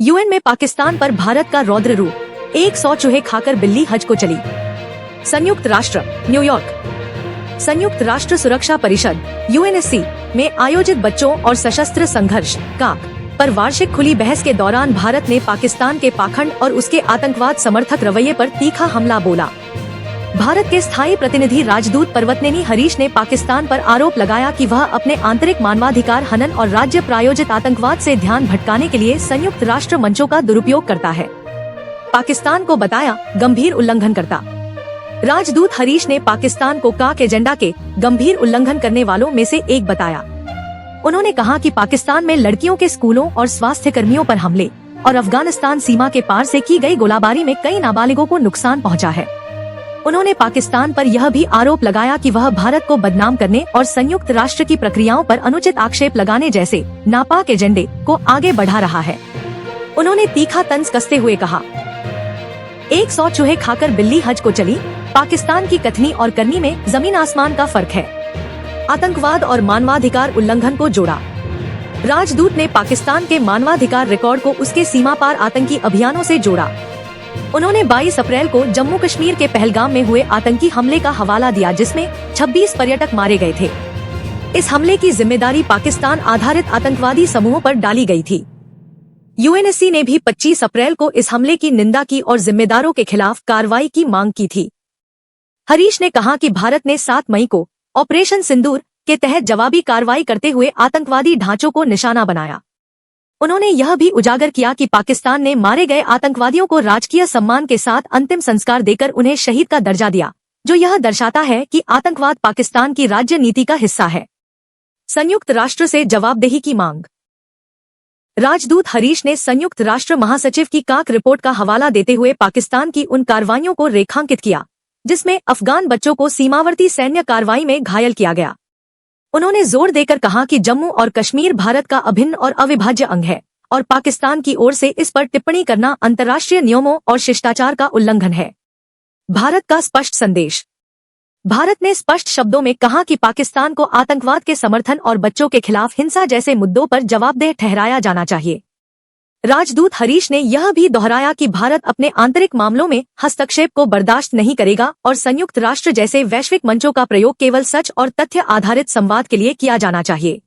UN में पाकिस्तान पर भारत का रौद्र रूप, 100 चूहे खाकर बिल्ली हज को चली। संयुक्त राष्ट्र, न्यूयॉर्क। संयुक्त राष्ट्र सुरक्षा परिषद यूएनएससी में आयोजित बच्चों और सशस्त्र संघर्ष काक पर वार्षिक खुली बहस के दौरान भारत ने पाकिस्तान के पाखंड और उसके आतंकवाद समर्थक रवैये पर तीखा हमला बोला। भारत के स्थायी प्रतिनिधि राजदूत पर्वतनेनी हरीश ने पाकिस्तान पर आरोप लगाया कि वह अपने आंतरिक मानवाधिकार हनन और राज्य प्रायोजित आतंकवाद से ध्यान भटकाने के लिए संयुक्त राष्ट्र मंचों का दुरुपयोग करता है। पाकिस्तान को बताया गंभीर उल्लंघनकर्ता। राजदूत हरीश ने पाकिस्तान को काक एजेंडा के गंभीर उल्लंघन करने वालों में से एक बताया। उन्होंने कहा कि पाकिस्तान में लड़कियों के स्कूलों और स्वास्थ्य कर्मियों पर हमले और अफगानिस्तान सीमा के पार से की गई गोलाबारी में कई नाबालिगों को नुकसान पहुंचा है। उन्होंने पाकिस्तान पर यह भी आरोप लगाया कि वह भारत को बदनाम करने और संयुक्त राष्ट्र की प्रक्रियाओं पर अनुचित आक्षेप लगाने जैसे नापाक एजेंडे को आगे बढ़ा रहा है। उन्होंने तीखा तंज कसते हुए कहा, 100 चूहे खाकर बिल्ली हज को चली। पाकिस्तान की कथनी और करनी में जमीन आसमान का फर्क है। आतंकवाद और मानवाधिकार उल्लंघन को जोड़ा। राजदूत ने पाकिस्तान के मानवाधिकार रिकॉर्ड को उसके सीमा पार आतंकी अभियानों से जोड़ा। उन्होंने 22 अप्रैल को जम्मू कश्मीर के पहलगाम में हुए आतंकी हमले का हवाला दिया, जिसमें 26 पर्यटक मारे गए थे। इस हमले की जिम्मेदारी पाकिस्तान आधारित आतंकवादी समूहों पर डाली गई थी। यूएनएससी ने भी 25 अप्रैल को इस हमले की निंदा की और जिम्मेदारों के खिलाफ कार्रवाई की मांग की थी। हरीश ने कहा कि भारत ने 7 मई को ऑपरेशन सिंदूर के तहत जवाबी कार्रवाई करते हुए आतंकवादी ढांचों को निशाना बनाया। उन्होंने यह भी उजागर किया कि पाकिस्तान ने मारे गए आतंकवादियों को राजकीय सम्मान के साथ अंतिम संस्कार देकर उन्हें शहीद का दर्जा दिया, जो यह दर्शाता है कि आतंकवाद पाकिस्तान की राज्य नीति का हिस्सा है। संयुक्त राष्ट्र से जवाबदेही की मांग। राजदूत हरीश ने संयुक्त राष्ट्र महासचिव की काक रिपोर्ट का हवाला देते हुए पाकिस्तान की उन कार्रवाइयों को रेखांकित किया जिसमें अफगान बच्चों को सीमावर्ती सैन्य कार्रवाई में घायल किया गया। उन्होंने जोर देकर कहा कि जम्मू और कश्मीर भारत का अभिन्न और अविभाज्य अंग है और पाकिस्तान की ओर से इस पर टिप्पणी करना अंतर्राष्ट्रीय नियमों और शिष्टाचार का उल्लंघन है। भारत का स्पष्ट संदेश। भारत ने स्पष्ट शब्दों में कहा कि पाकिस्तान को आतंकवाद के समर्थन और बच्चों के खिलाफ हिंसा जैसे मुद्दों पर जवाबदेह ठहराया जाना चाहिए। राजदूत हरीश ने यह भी दोहराया कि भारत अपने आंतरिक मामलों में हस्तक्षेप को बर्दाश्त नहीं करेगा और संयुक्त राष्ट्र जैसे वैश्विक मंचों का प्रयोग केवल सच और तथ्य आधारित संवाद के लिए किया जाना चाहिए।